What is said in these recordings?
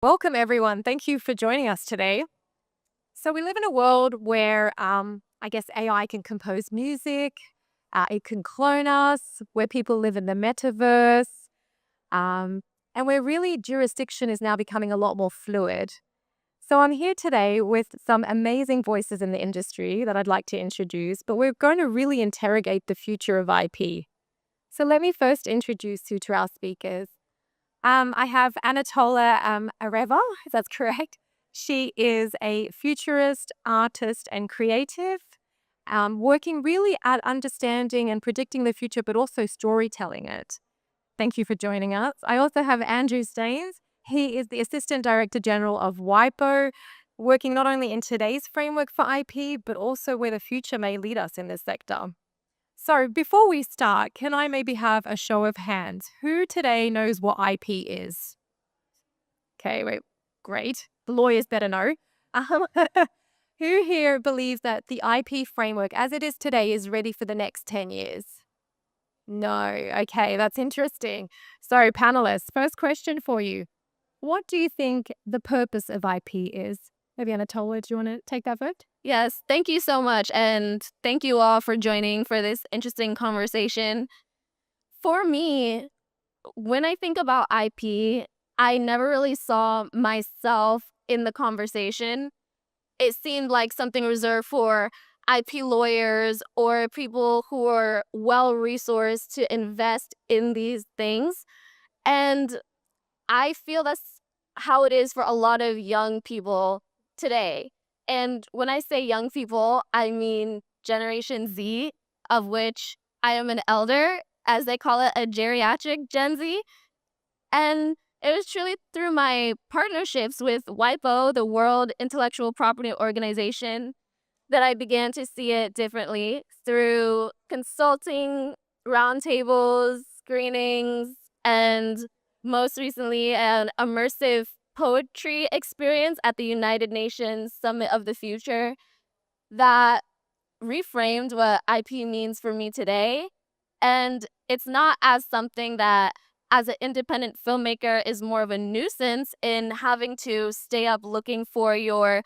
Welcome, everyone. Thank you for joining us today. So, we live in a world where I guess AI can compose music, it can clone us, where people live in the metaverse, um, and where really jurisdiction is now becoming a lot more fluid. So, I'm here today with some amazing voices in the industry that I'd like to introduce, but we're going to really interrogate the future of IP. So, let me first introduce you to our speakers. I have Anatola Araba, if that's correct. She is a futurist, artist, and creative, working really at understanding and predicting the future, but also storytelling it. Thank you for joining us. I also have Andrew Staines. He is the Assistant Director General of WIPO, working not only in today's framework for IP, but also where the future may lead us in this sector. So, before we start, can I maybe have a show of hands? Who today knows what IP is? Okay, wait, great. The lawyers better know. Um, who here believes that the IP framework as it is today is ready for the next 10 years? No. Okay, that's interesting. So, panelists, first question for you. What do you think the purpose of IP is? Maybe Anatola, do you want to take that vote? Yes, thank you so much. And thank you all for joining for this interesting conversation. For me, when I think about IP, I never really saw myself in the conversation. It seemed like something reserved for IP lawyers or people who are well resourced to invest in these things. And I feel that's how it is for a lot of young people today. And when I say young people, I mean Generation Z, of which I am an elder, as they call it, a geriatric Gen Z. And it was truly through my partnerships with WIPO, the World Intellectual Property Organization, that I began to see it differently through consulting, roundtables, screenings, and most recently, an immersive poetry experience at the United Nations Summit of the Future that reframed what IP means for me today. And it's not as something that, as an independent filmmaker, is more of a nuisance in having to stay up looking for your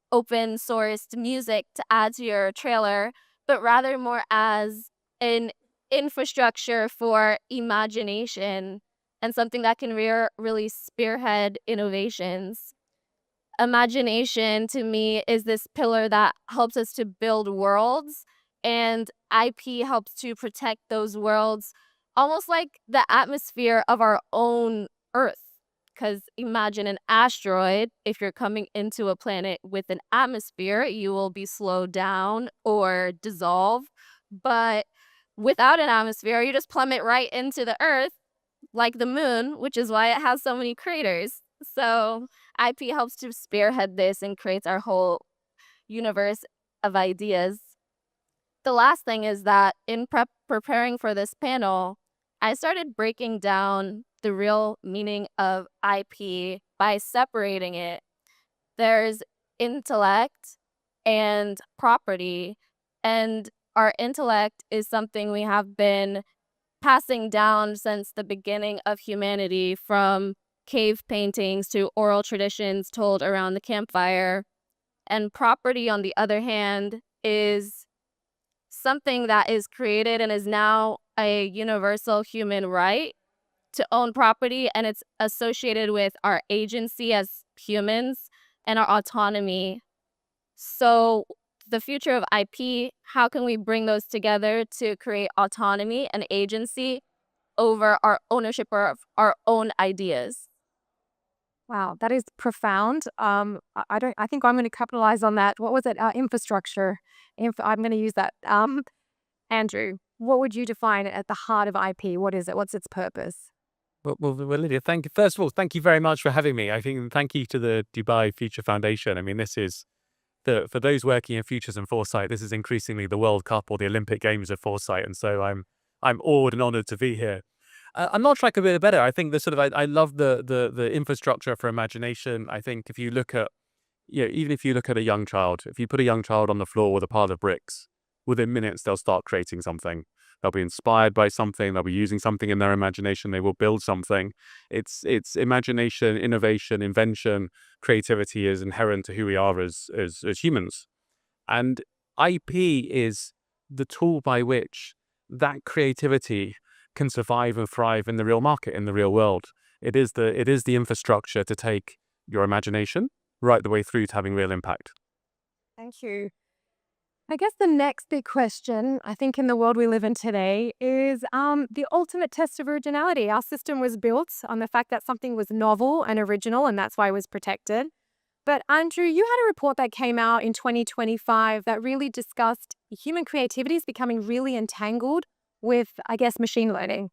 open sourced music to add to your trailer, but rather more as an infrastructure for imagination and something that can really spearhead innovations. Imagination to me is this pillar that helps us to build worlds, and IP helps to protect those worlds, almost like the atmosphere of our own Earth. Because imagine an asteroid, if you're coming into a planet with an atmosphere, you will be slowed down or dissolve. But without an atmosphere, you just plummet right into the Earth, like the moon, which is why it has so many craters. So IP helps to spearhead this and creates our whole universe of ideas. The last thing is that in preparing for this panel, I started breaking down the real meaning of IP by separating it. There's intellect and property, and our intellect is something we have been passing down since the beginning of humanity, from cave paintings to oral traditions told around the campfire. And property, on the other hand, is something that is created and is now a universal human right to own property, and it's associated with our agency as humans and our autonomy. So, the future of IP, how can we bring those together to create autonomy and agency over our ownership of our own ideas? Wow, that is profound. I don't. I think I'm going to capitalize on that. What was it? Infrastructure. I'm going to use that. Andrew, what would you define at the heart of IP? What is it? What's its purpose? Well, Lydia, thank you. First of all, thank you very much for having me. I think thank you to the Dubai Future Foundation. I mean, this is for those working in futures and foresight. This is increasingly the World Cup or the Olympic Games of foresight, and so I'm awed and honoured to be here. I'm not sure I could be better. I think the sort of I love the infrastructure for imagination. I think if you look at even if you look at a young child, if you put a young child on the floor with a pile of bricks, within minutes they'll start creating something. they'll be inspired by something, they'll be using something in their imagination, they will build something. It's imagination, innovation, invention, creativity is inherent to who we are as humans. And IP is the tool by which that creativity can survive and thrive in the real market, in the real world. It is the infrastructure to take your imagination right the way through to having real impact. Thank you. I guess the next big question, I think, in the world we live in today is the ultimate test of originality. Our system was built on the fact that something was novel and original, and that's why it was protected. But Andrew, you had a report that came out in 2025 that really discussed human creativity is becoming really entangled with, I guess, machine learning.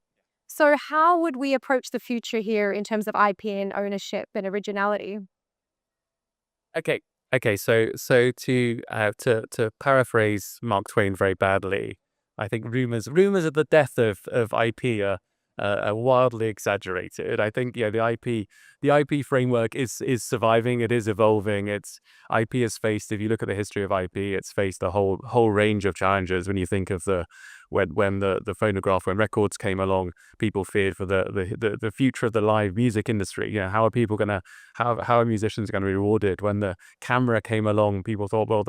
So how would we approach the future here in terms of IP and ownership and originality? Okay. So to paraphrase Mark Twain very badly, I think rumors of the death of IP are wildly exaggerated. I think the IP framework is surviving. It is evolving. IP has faced. If you look at the history of IP, it's faced a whole range of challenges. When you think of when the phonograph, when records came along, people feared for the future of the live music industry. How are people gonna how are musicians going to be rewarded? When the camera came along, people thought, well,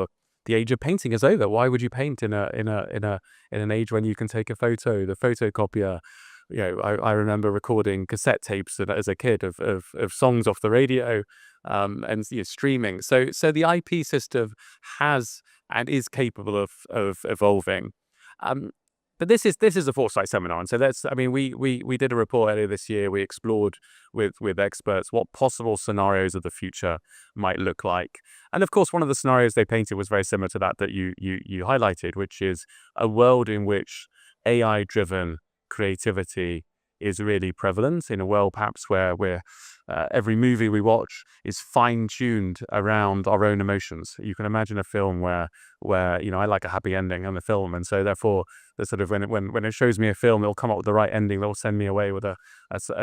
the age of painting is over. Why would you paint in an age when you can take a photo? The photocopier. I remember recording cassette tapes as a kid of songs off the radio, and streaming. So the IP system has and is capable of evolving. But this is a foresight seminar, and so we did a report earlier this year. We explored with experts what possible scenarios of the future might look like, and of course, one of the scenarios they painted was very similar to that you highlighted, which is a world in which AI-driven creativity is really prevalent, in a world perhaps where every movie we watch is fine-tuned around our own emotions. You can imagine a film where I like a happy ending on the film, and so therefore the sort of when it shows me a film, it'll come up with the right ending. They'll send me away with a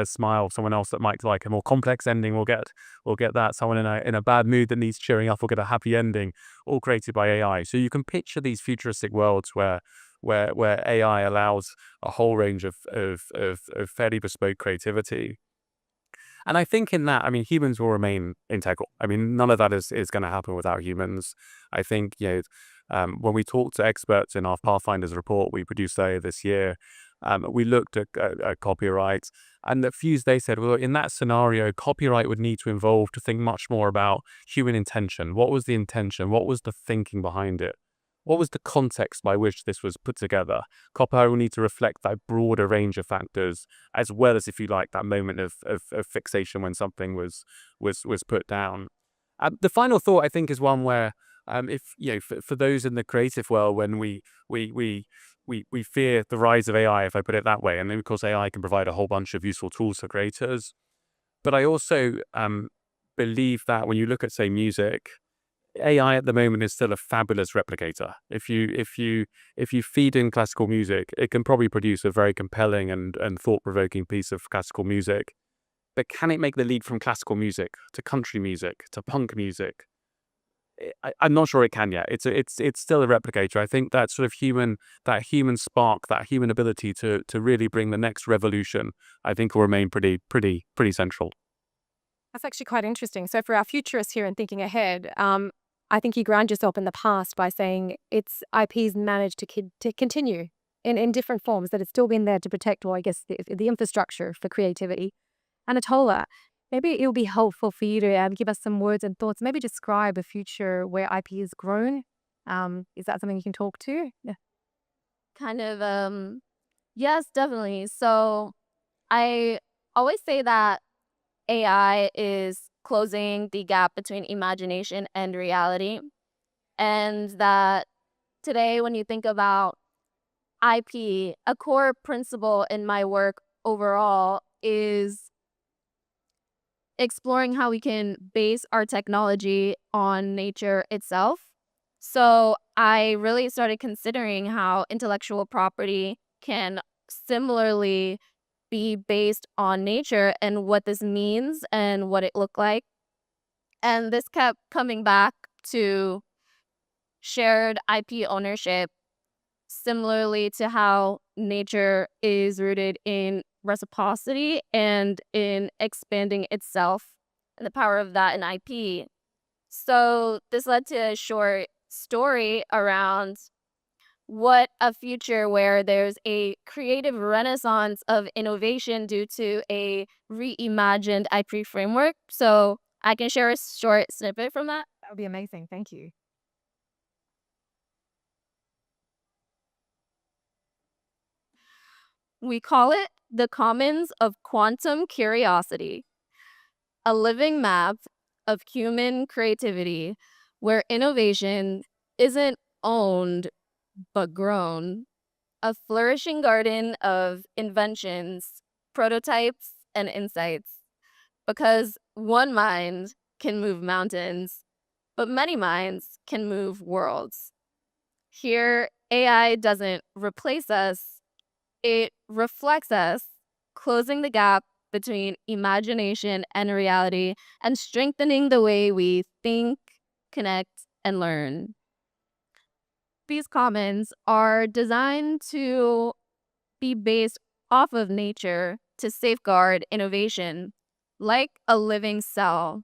smile. Someone else that might like a more complex ending will get that. Someone in a bad mood that needs cheering up will get a happy ending, all created by AI. So you can picture these futuristic worlds where AI allows a whole range of fairly bespoke creativity. And I think in that, humans will remain integral. None of that is going to happen without humans. I think, when we talk to experts in our Pathfinders report we produced earlier this year, we looked at copyright, and the views they said, well, in that scenario, copyright would need to evolve to think much more about human intention. What was the intention? What was the thinking behind it? What was the context by which this was put together? Copyright will need to reflect that broader range of factors, as well as, if you like, that moment of fixation when something was put down. The final thought, I think, is one where, for those in the creative world, when we fear the rise of AI, if I put it that way, and then of course AI can provide a whole bunch of useful tools for creators, but I also believe that when you look at, say, music, AI at the moment is still a fabulous replicator. If you feed in classical music, it can probably produce a very compelling and thought-provoking piece of classical music. But can it make the leap from classical music to country music to punk music? I'm not sure it can yet. It's still a replicator. I think that sort of human spark, that human ability to really bring the next revolution, I think will remain pretty central. That's actually quite interesting. So for our futurists here and thinking ahead, I think you ground yourself in the past by saying its IP's managed to continue in different forms, that it's still been there to protect, or I guess, the infrastructure for creativity. Anatola, maybe it will be helpful for you to give us some words and thoughts, maybe describe a future where IP has grown. Is that something you can talk to? Yeah. Kind of, yes, definitely. So I always say that AI is closing the gap between imagination and reality. And that today, when you think about IP, a core principle in my work overall is exploring how we can base our technology on nature itself. So I really started considering how intellectual property can similarly be based on nature and what this means and what it looked like. And this kept coming back to shared IP ownership, similarly to how nature is rooted in reciprocity and in expanding itself, and the power of that in IP. So this led to a short story around what a future where there's a creative renaissance of innovation due to a reimagined IP framework. So I can share a short snippet from that. That would be amazing. Thank you. We call it the Commons of Quantum Curiosity, a living map of human creativity where innovation isn't owned but grown, a flourishing garden of inventions, prototypes, and insights. Because one mind can move mountains, but many minds can move worlds. Here, AI doesn't replace us, it reflects us, closing the gap between imagination and reality and strengthening the way we think, connect, and learn. These commons are designed to be based off of nature to safeguard innovation. Like a living cell,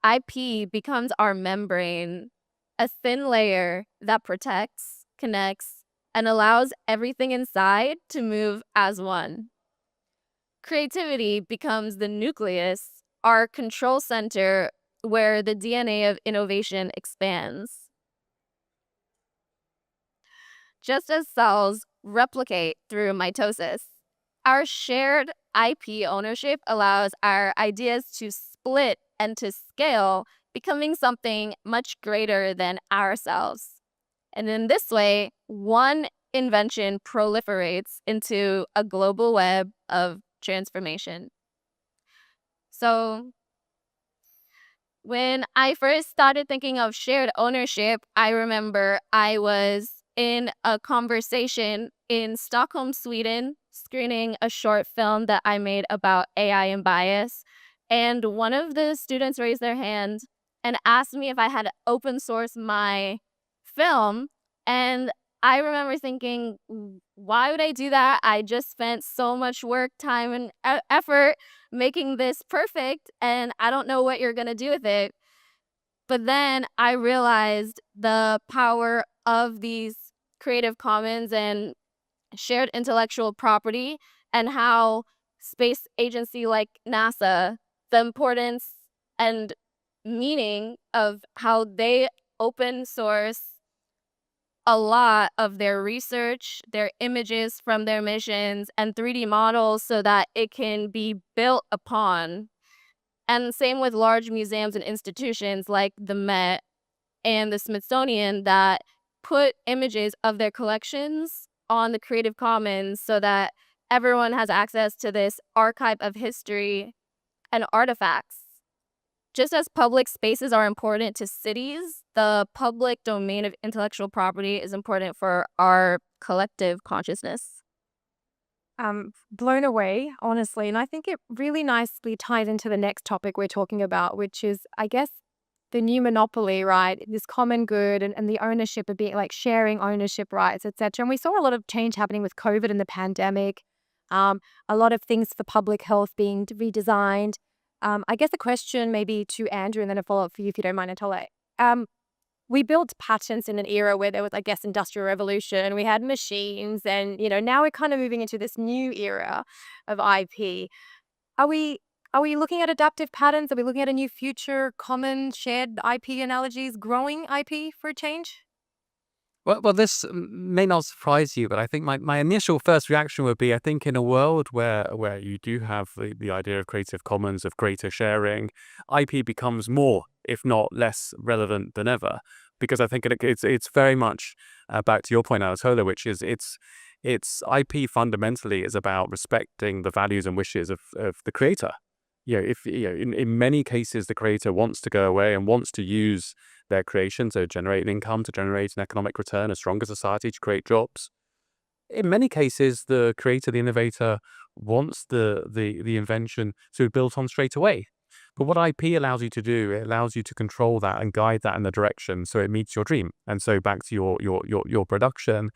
IP becomes our membrane, a thin layer that protects, connects, and allows everything inside to move as one. Creativity becomes the nucleus, our control center where the DNA of innovation expands. Just as cells replicate through mitosis, our shared IP ownership allows our ideas to split and to scale, becoming something much greater than ourselves. And in this way, one invention proliferates into a global web of transformation. So, when I first started thinking of shared ownership, I remember I was in a conversation in Stockholm, Sweden, screening a short film that I made about AI and bias. And one of the students raised their hand and asked me if I had open sourced my film. And I remember thinking, why would I do that? I just spent so much work, time, and effort making this perfect, and I don't know what you're going to do with it. But then I realized the power of these Creative Commons and shared intellectual property, and how space agency like NASA, the importance and meaning of how they open source a lot of their research, their images from their missions, and 3D models so that it can be built upon. And same with large museums and institutions like the Met and the Smithsonian that put images of their collections on the Creative Commons so that everyone has access to this archive of history and artifacts. Just as public spaces are important to cities, the public domain of intellectual property is important for our collective consciousness. Blown away, honestly. And I think it really nicely ties into the next topic we're talking about, which is, I guess, the new monopoly, right? This common good and the ownership of being like sharing ownership rights, etc. And we saw a lot of change happening with COVID and the pandemic. A lot of things for public health being redesigned. I guess a question maybe to Andrew and then a follow-up for you if you don't mind, Anatola. We built patents in an era where there was, I guess, industrial revolution. We had machines and, now we're kind of moving into this new era of IP. Are we looking at adaptive patterns? Are we looking at a new future, common, shared IP analogies, growing IP for a change? Well, this may not surprise you, but I think my initial first reaction would be, I think in a world where you do have the idea of Creative Commons, of greater sharing, IP becomes more, if not less relevant than ever. Because I think it's very much back to your point, Anatola, which is it's IP fundamentally is about respecting the values and wishes of the creator. If in many cases the creator wants to go away and wants to use their creation to generate an income, to generate an economic return, a stronger society, to create jobs. In many cases, the creator, the innovator, wants the invention to be built on straight away. But what IP allows you to do, it allows you to control that and guide that in the direction so it meets your dream. And so back to your production,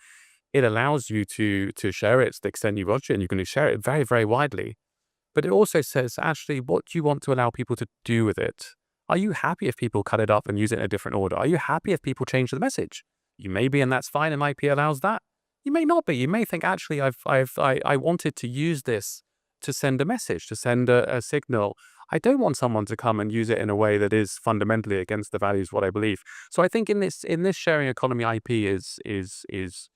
It allows you to share it to the extent you watch it, and you can share it very, very widely. But it also says, actually, what do you want to allow people to do with it? Are you happy if people cut it up and use it in a different order? Are you happy if people change the message? You may be, and that's fine, and IP allows that. You may not be. You may think, actually, I wanted to use this to send a message, to send a signal. I don't want someone to come and use it in a way that is fundamentally against the values of what I believe. So I think in this sharing economy, IP is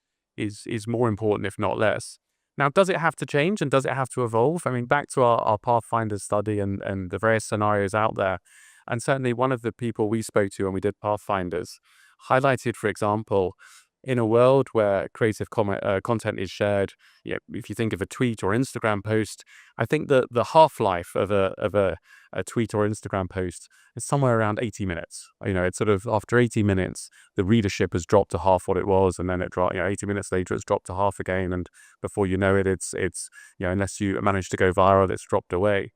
more important, if not less. Now, does it have to change and does it have to evolve? I mean, back to our Pathfinders study and the various scenarios out there. And certainly one of the people we spoke to when we did Pathfinders highlighted, for example, in a world where creative content is shared, if you think of a tweet or Instagram post, I think that the half-life of a tweet or Instagram post is somewhere around 80 minutes. It's sort of after 80 minutes, the readership has dropped to half what it was, and then it dropped. 80 minutes later, it's dropped to half again, and before you know it, it's unless you manage to go viral, it's dropped away.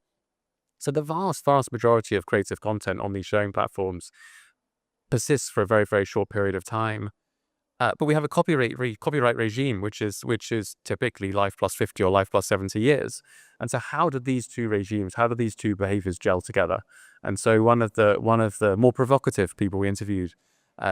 So the vast majority of creative content on these sharing platforms persists for a very, very short period of time. But we have a copyright regime, which is typically life plus 50 or life plus 70 years. And so how do these two behaviors gel together? And so one of the more provocative people we interviewed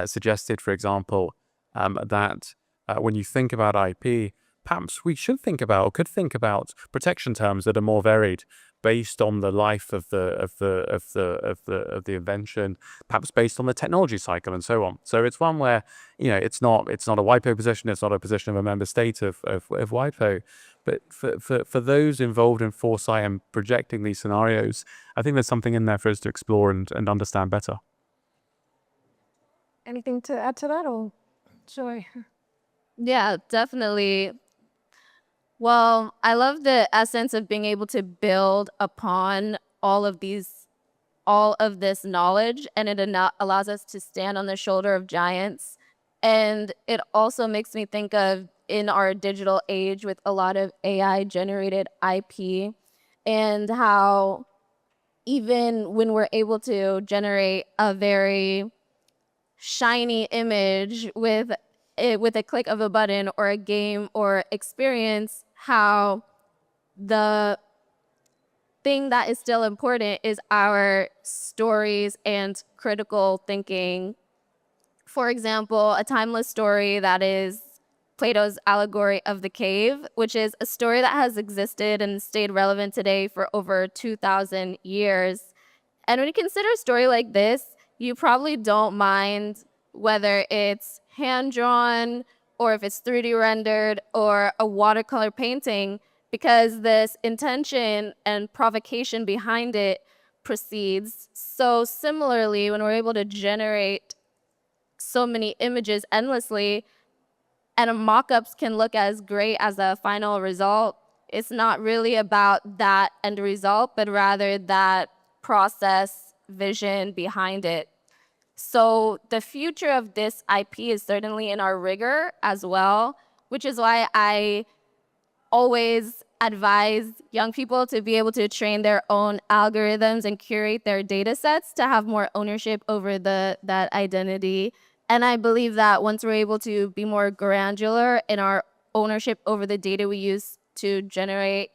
suggested, for example, that when you think about IP, perhaps we should think about, or could think about, protection terms that are more varied, based on the life of the invention, perhaps based on the technology cycle, and so on. So it's one where it's not a WIPO position, it's not a position of a member state of WIPO, but for those involved in foresight and projecting these scenarios, I think there's something in there for us to explore and understand better. Anything to add to that, or Joy? Yeah, definitely. Well, I love the essence of being able to build upon all of this knowledge, and it allows us to stand on the shoulder of giants. And it also makes me think of, in our digital age with a lot of AI generated IP, and how even when we're able to generate a very shiny image with a click of a button, or a game or experience, how the thing that is still important is our stories and critical thinking. For example, a timeless story that is Plato's allegory of the cave, which is a story that has existed and stayed relevant today for over 2,000 years. And when you consider a story like this, you probably don't mind whether it's hand-drawn or if it's 3D rendered or a watercolor painting, because this intention and provocation behind it proceeds. So similarly, when we're able to generate so many images endlessly, and mock-ups can look as great as a final result, it's not really about that end result, but rather that process vision behind it. So the future of this IP is certainly in our rigor as well, which is why I always advise young people to be able to train their own algorithms and curate their data sets to have more ownership over that identity. And I believe that once we're able to be more granular in our ownership over the data we use to generate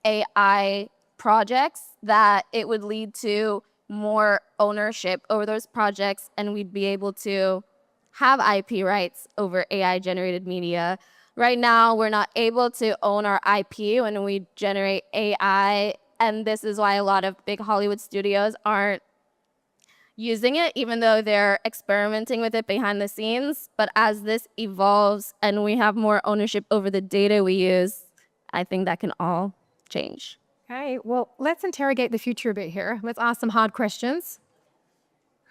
AI projects, that it would lead to more ownership over those projects, and we'd be able to have IP rights over AI generated media. Right now, we're not able to own our IP when we generate AI, and this is why a lot of big Hollywood studios aren't using it, even though they're experimenting with it behind the scenes. But as this evolves and we have more ownership over the data we use, I think that can all change. Okay, well, let's interrogate the future a bit here. Let's ask some hard questions.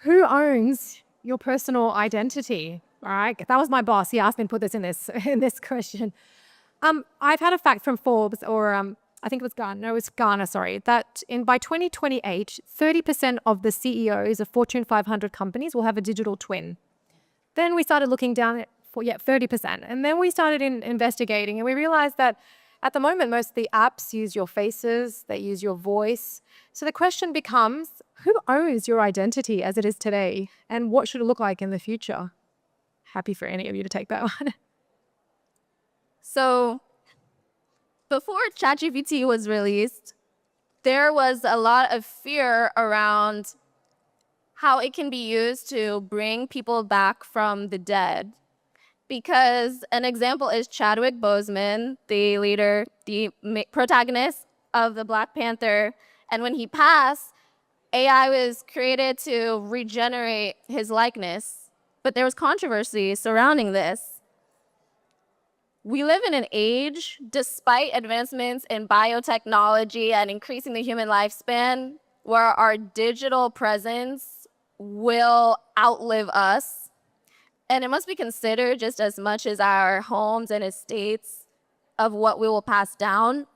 Who owns your personal identity? All right, that was my boss. He asked me to put this in this question. I've had a fact from Forbes, or I think it was Ghana. No, it was Ghana. Sorry, that by 2028, 30% of the CEOs of Fortune 500 companies will have a digital twin. Then we started looking down at 30%, and then we started investigating, and we realized that at the moment, most of the apps use your faces, they use your voice. So the question becomes, who owns your identity as it is today? And what should it look like in the future? Happy for any of you to take that one. So before ChatGPT was released, there was a lot of fear around how it can be used to bring people back from the dead. Because an example is Chadwick Boseman, the leader, the protagonist of the Black Panther. And when he passed, AI was created to regenerate his likeness. But there was controversy surrounding this. We live in an age, despite advancements in biotechnology and increasing the human lifespan, where our digital presence will outlive us. And it must be considered just as much as our homes and estates of what we will pass down.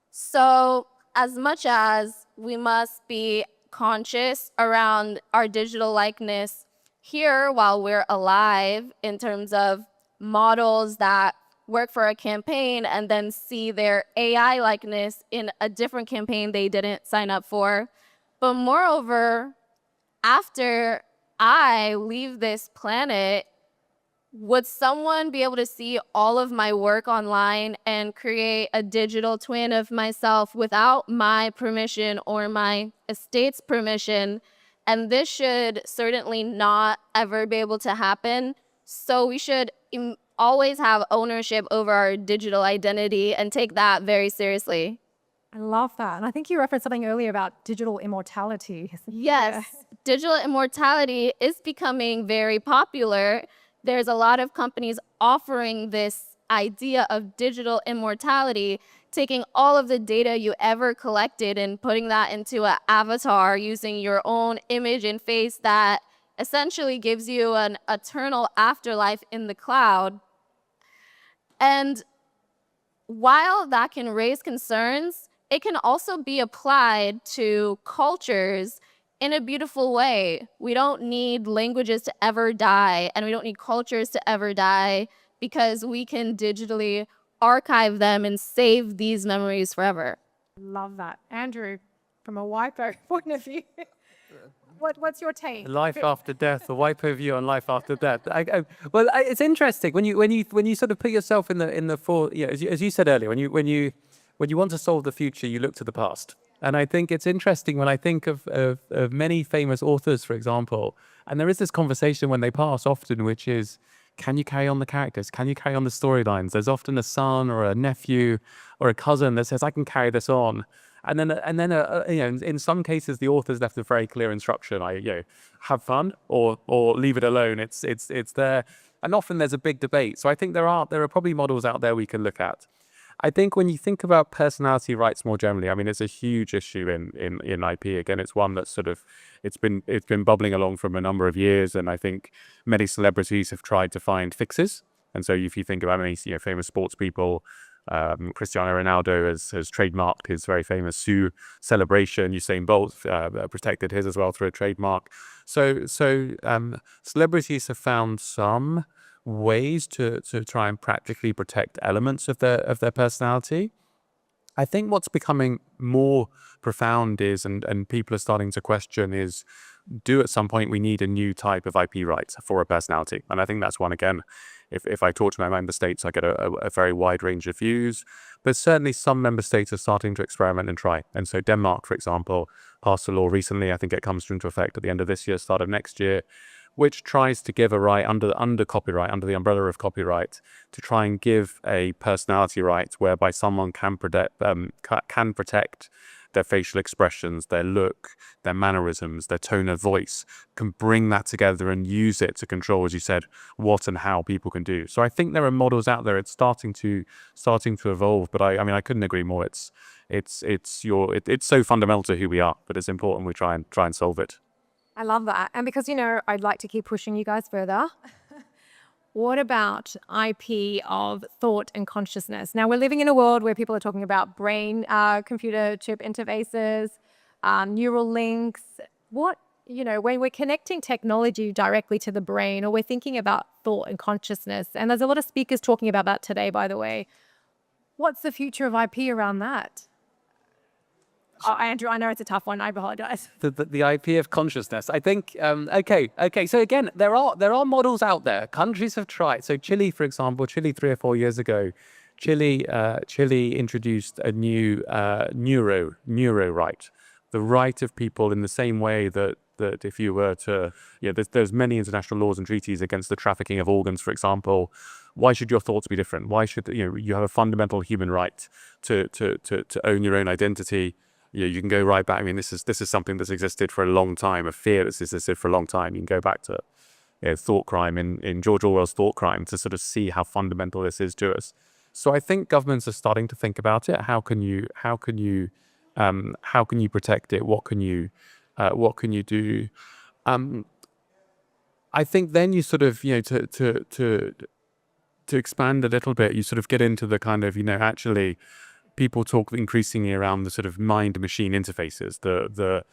So as much as we must be conscious around our digital likeness here while we're alive in terms of models that work for a campaign and then see their AI likeness in a different campaign they didn't sign up for. But moreover, after I leave this planet, would someone be able to see all of my work online and create a digital twin of myself without my permission or my estate's permission? And this should certainly not ever be able to happen. So we should always have ownership over our digital identity and take that very seriously. I love that. And I think you referenced something earlier about digital immortality. Yes, digital immortality is becoming very popular. There's a lot of companies offering this idea of digital immortality, taking all of the data you ever collected and putting that into an avatar using your own image and face that essentially gives you an eternal afterlife in the cloud. And while that can raise concerns, it can also be applied to cultures in a beautiful way. We don't need languages to ever die, and we don't need cultures to ever die, because we can digitally archive them and save these memories forever. Love that. Andrew, from a WIPO point of view, what's your take? Life after death, a WIPO view on life after death. It's interesting when you sort of put yourself in the as you said earlier, when you want to solve the future, you look to the past. And I think it's interesting when I think of many famous authors, for example, and there is this conversation when they pass often, which is, can you carry on the characters? Can you carry on the storylines? There's often a son or a nephew or a cousin that says, I can carry this on. And then in some cases, the author's left with very clear instruction. Have fun or leave it alone. It's there. And often there's a big debate. So I think there are probably models out there we can look at. I think when you think about personality rights more generally, I mean, it's a huge issue in IP. Again, it's one that's sort of, it's been bubbling along from a number of years. And I think many celebrities have tried to find fixes. And so if you think about many famous sports people, Cristiano Ronaldo has trademarked his very famous Sue celebration. Usain Bolt protected his as well through a trademark. So celebrities have found some ways to try and practically protect elements of their personality. I think what's becoming more profound is, and people are starting to question, is do at some point we need a new type of IP rights for a personality? And I think that's one, again, if I talk to my member states, I get a very wide range of views, but certainly some member states are starting to experiment and try. And so Denmark, for example, passed a law recently, I think it comes into effect at the end of this year, start of next year, which tries to give a right under copyright, under the umbrella of copyright, to try and give a personality right whereby someone can protect their facial expressions, their look, their mannerisms, their tone of voice, can bring that together and use it to control, as you said, what and how people can do. So I think there are models out there. It's starting to evolve, but I mean, I couldn't agree more. It's so fundamental to who we are, but it's important we try and solve it. I love that. And because, I'd like to keep pushing you guys further. What about IP of thought and consciousness? Now, we're living in a world where people are talking about brain computer chip interfaces, neural links. When we're connecting technology directly to the brain, or we're thinking about thought and consciousness, and there's a lot of speakers talking about that today, by the way. What's the future of IP around that? Oh, Andrew, I know it's a tough one. I apologize. The IP of consciousness. I think okay. So again, there are models out there. Countries have tried. So Chile, for example, 3 or 4 years ago, Chile introduced a new neuro right, the right of people in the same way that if you were to, there's many international laws and treaties against the trafficking of organs, for example. Why should your thoughts be different? Why should you have a fundamental human right to own your own identity? You can go right back. I mean, this is something that's existed for a long time, a fear that's existed for a long time. You can go back to thought crime in George Orwell's Thought Crime to sort of see how fundamental this is to us. So I think governments are starting to think about it. How can you protect it? What can you do? I think then you sort of to expand a little bit, you sort of get into the kind of actually people talk increasingly around the sort of mind-machine interfaces, the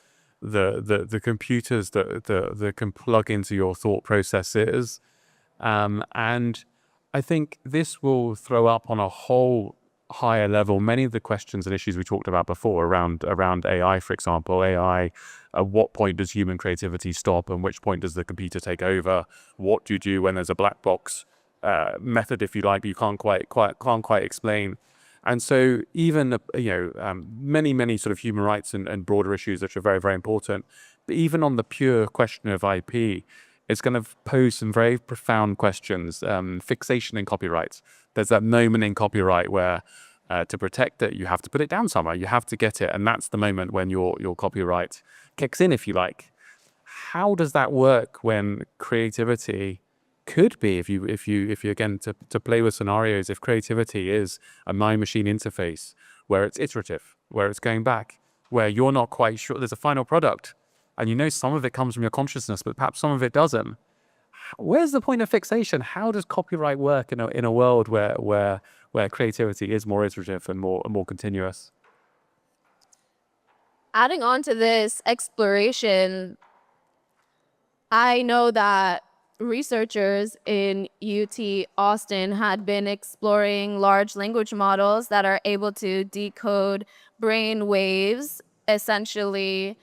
computers that can plug into your thought processes, and I think this will throw up on a whole higher level many of the questions and issues we talked about before around AI, for example. AI, at what point does human creativity stop, and which point does the computer take over? What do you do when there's a black box method, if you like, but you can't quite explain? And so even many sort of human rights and broader issues which are very, very important, but even on the pure question of IP, it's going to pose some very profound questions. Fixation in copyright. There's that moment in copyright where to protect it, you have to put it down somewhere. You have to get it, and that's the moment when your copyright kicks in, if you like. How does that work when creativity could be, if you again to play with scenarios, if creativity is a mind-machine interface where it's iterative, where it's going back, where you're not quite sure there's a final product, and some of it comes from your consciousness, but perhaps some of it doesn't. Where's the point of fixation? How does copyright work in a world where creativity is more iterative and more continuous? Adding on to this exploration, I know that researchers in UT Austin had been exploring large language models that are able to decode brain waves, essentially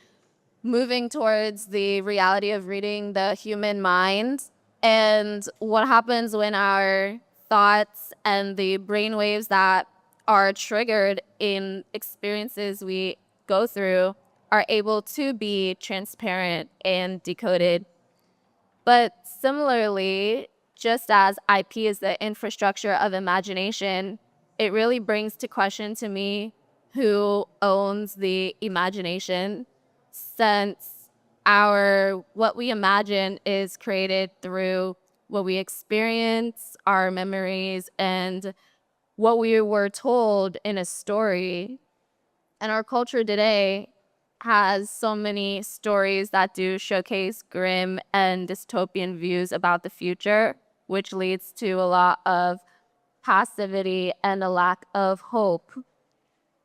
moving towards the reality of reading the human mind and what happens when our thoughts and the brain waves that are triggered in experiences we go through are able to be transparent and decoded. But similarly, just as IP is the infrastructure of imagination, it really brings to question to me who owns the imagination, since what we imagine is created through what we experience, our memories, and what we were told in a story. And our culture today has so many stories that do showcase grim and dystopian views about the future, which leads to a lot of passivity and a lack of hope.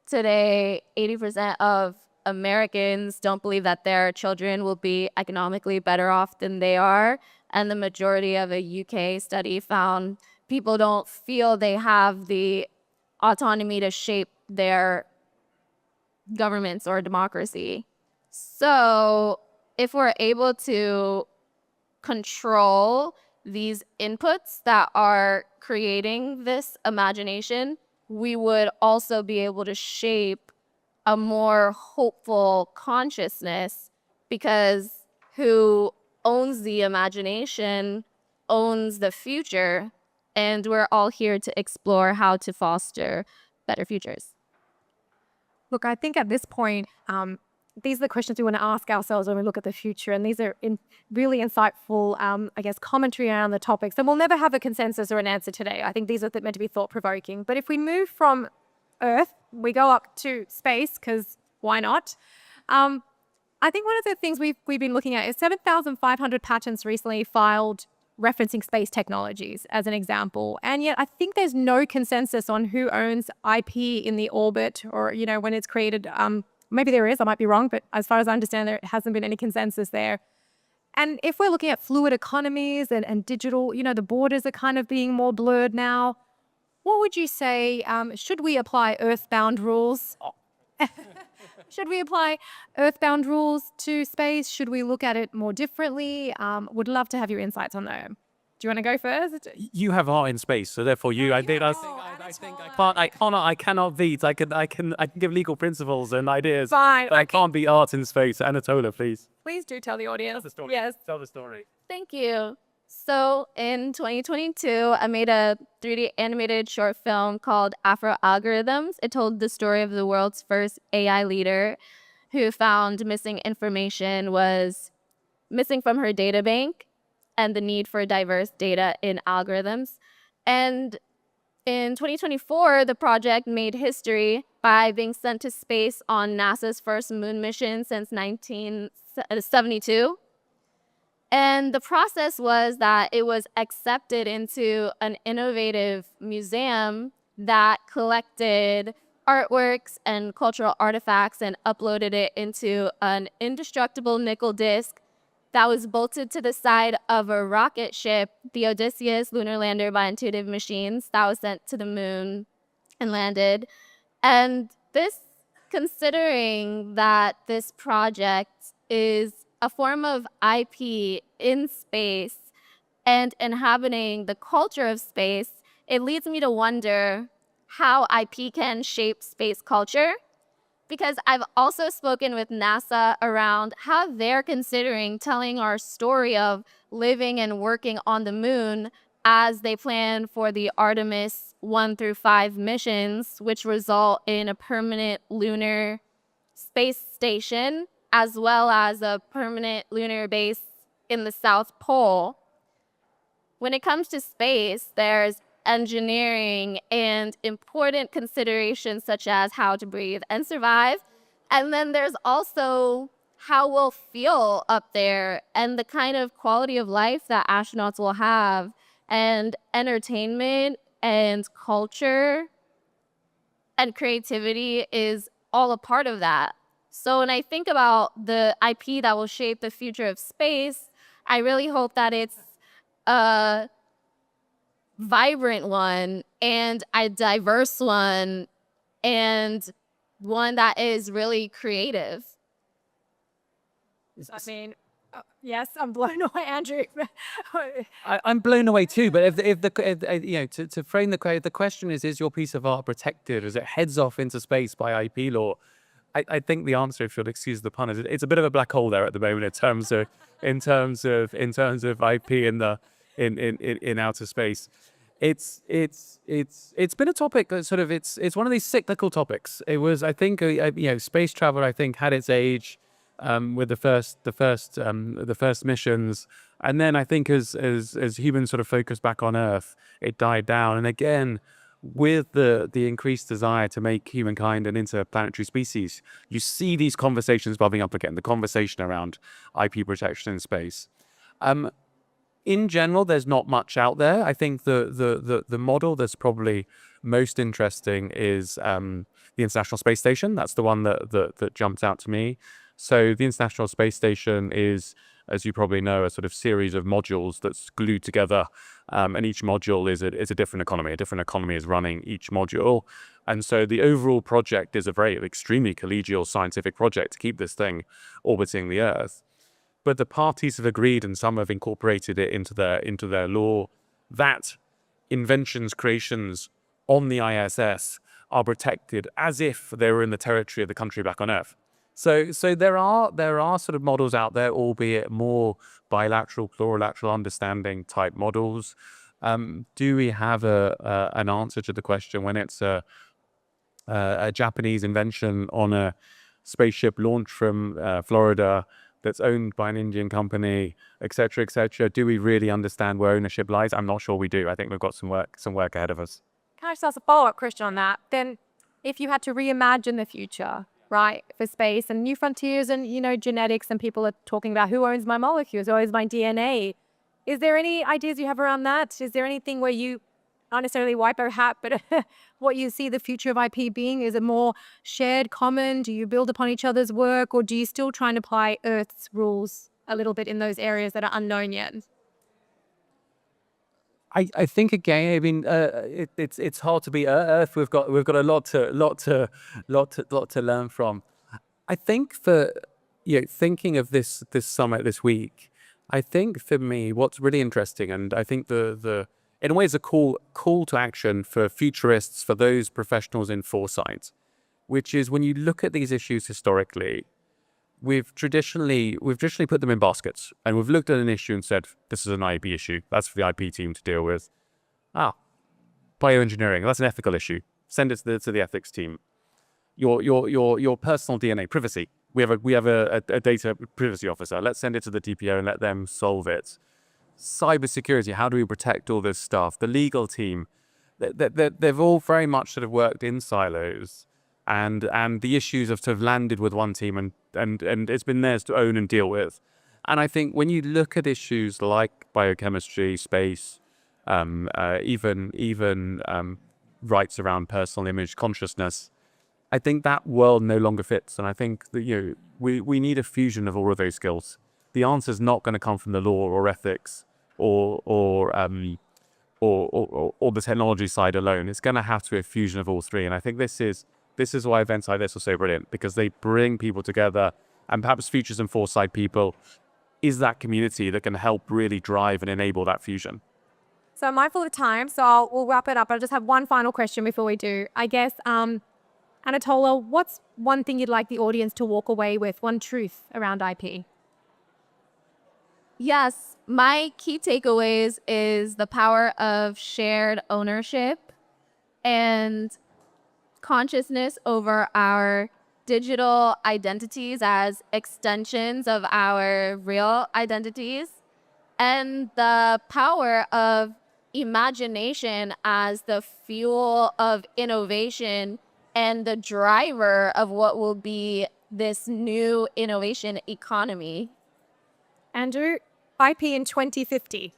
Today, 80% of Americans don't believe that their children will be economically better off than they are. And the majority of a UK study found people don't feel they have the autonomy to shape their governments or democracy. So if we're able to control these inputs that are creating this imagination, we would also be able to shape a more hopeful consciousness, because who owns the imagination owns the future, and we're all here to explore how to foster better futures. Look, I think at this point, these are the questions we want to ask ourselves when we look at the future. And these are really insightful, commentary around the topics. And we'll never have a consensus or an answer today. I think these are meant to be thought-provoking. But if we move from Earth, we go up to space, because why not? I think one of the things we've been looking at is 7,500 patents recently filed referencing space technologies as an example. And yet I think there's no consensus on who owns IP in the orbit, or, when it's created. Maybe there is, I might be wrong, but as far as I understand, there hasn't been any consensus there. And if we're looking at fluid economies and digital, the borders are kind of being more blurred now. What would you say, should we apply earthbound rules? Should we apply earthbound rules to space? Should we look at it more differently? Would love to have your insights on that. Do you want to go first? You have art in space, so therefore you. I think. I can't. I cannot beat. I can give legal principles and ideas. Fine. But I can't beat art in space. Anatola, please. Please do tell the audience. Tell the story. Yes. Tell the story. Thank you. So in 2022, I made a 3D animated short film called Afro Algorithms. It told the story of the world's first AI leader who found missing information was missing from her data bank and the need for diverse data in algorithms. And in 2024, the project made history by being sent to space on NASA's first moon mission since 1972. And the process was that it was accepted into an innovative museum that collected artworks and cultural artifacts and uploaded it into an indestructible nickel disc that was bolted to the side of a rocket ship, the Odysseus lunar lander by Intuitive Machines, that was sent to the moon and landed. And this, considering that this project is a form of IP in space and inhabiting the culture of space, it leads me to wonder how IP can shape space culture. Because I've also spoken with NASA around how they're considering telling our story of living and working on the moon as they plan for the Artemis 1 through 5 missions, which result in a permanent lunar space station, as well as a permanent lunar base in the South Pole. When it comes to space, there's engineering and important considerations such as how to breathe and survive. And then there's also how we'll feel up there and the kind of quality of life that astronauts will have, and entertainment and culture and creativity is all a part of that. So when I think about the IP that will shape the future of space, I really hope that it's a vibrant one and a diverse one and one that is really creative. I mean, yes, I'm blown away, Andrew. I'm blown away too. But to frame the question is your piece of art protected as it heads off into space by IP law? I think the answer, if you'll excuse the pun, is it's a bit of a black hole there at the moment in terms of IP in outer space. It's been a topic that sort of it's one of these cyclical topics. It was, I think, space travel, I think, had its age with the first missions, and then I think as humans sort of focused back on Earth, it died down. And again, with the increased desire to make humankind an interplanetary species, you see these conversations bubbling up again. The conversation around IP protection in space. In general, there's not much out there. I think the model that's probably most interesting is the International Space Station. That's the one that jumped out to me. So the International Space Station is, as you probably know, a sort of series of modules that's glued together, and each module is a different economy. A different economy is running each module, and so the overall project is a very extremely collegial scientific project to keep this thing orbiting the Earth. But the parties have agreed, and some have incorporated it into their law, that inventions, creations on the ISS are protected as if they were in the territory of the country back on Earth. So there are sort of models out there, albeit more bilateral, plurilateral understanding type models. Do we have an answer to the question when it's a Japanese invention on a spaceship launched from Florida that's owned by an Indian company, et cetera, et cetera? Do we really understand where ownership lies? I'm not sure we do. I think we've got some work ahead of us. Can I just ask a follow-up question on that? Then if you had to reimagine the future, right, for space and new frontiers and, genetics, and people are talking about who owns my molecules, who owns my DNA. Is there any ideas you have around that? Is there anything where you not necessarily wipe your hat, but what you see the future of IP being? Is it more shared, common? Do you build upon each other's work, or do you still try and apply Earth's rules a little bit in those areas that are unknown yet? I think again, I mean, it's hard to be Earth. We've got a lot to learn from. I think for thinking of this summit this week, I think for me what's really interesting, and I think the in a way is a call to action for futurists, for those professionals in foresight, which is when you look at these issues historically, we've traditionally put them in baskets, and we've looked at an issue and said this is an IP issue. That's for the IP team to deal with. Bioengineering, that's an ethical issue. Send it to the ethics team. Your personal DNA privacy. We have a data privacy officer. Let's send it to the DPO and let them solve it. Cybersecurity. How do we protect all this stuff? The legal team. They've all very much sort of worked in silos, and the issues have sort of landed with one team, and it's been theirs to own and deal with. And I think when you look at issues like biochemistry, space, even rights around personal image consciousness, I think that world no longer fits. And I think that we need a fusion of all of those skills. The answer is not going to come from the law or ethics or the technology side alone. It's going to have to be a fusion of all three. And I think this is why events like this are so brilliant, because they bring people together, and perhaps Futures and Foresight people is that community that can help really drive and enable that fusion. So I'm mindful of time, so we'll wrap it up. I'll just have one final question before we do. I guess, Anatola, what's one thing you'd like the audience to walk away with, one truth around IP? Yes, my key takeaways is the power of shared ownership and consciousness over our digital identities as extensions of our real identities, and the power of imagination as the fuel of innovation and the driver of what will be this new innovation economy. Andrew, IP in 2050.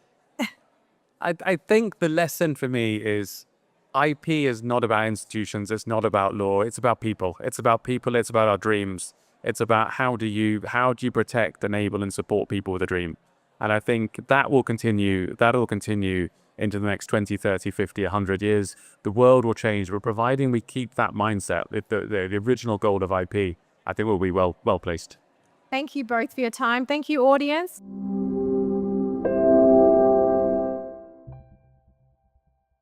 I think the lesson for me is IP is not about institutions. It's not about law. It's about people. It's about people. It's about our dreams. It's about how do you protect, enable, and support people with a dream. And I think that will continue. That'll continue into the next 20, 30, 50, 100 years. The world will change, but providing we keep that mindset, the original goal of IP, I think we'll be well placed. Thank you both for your time. Thank you, audience.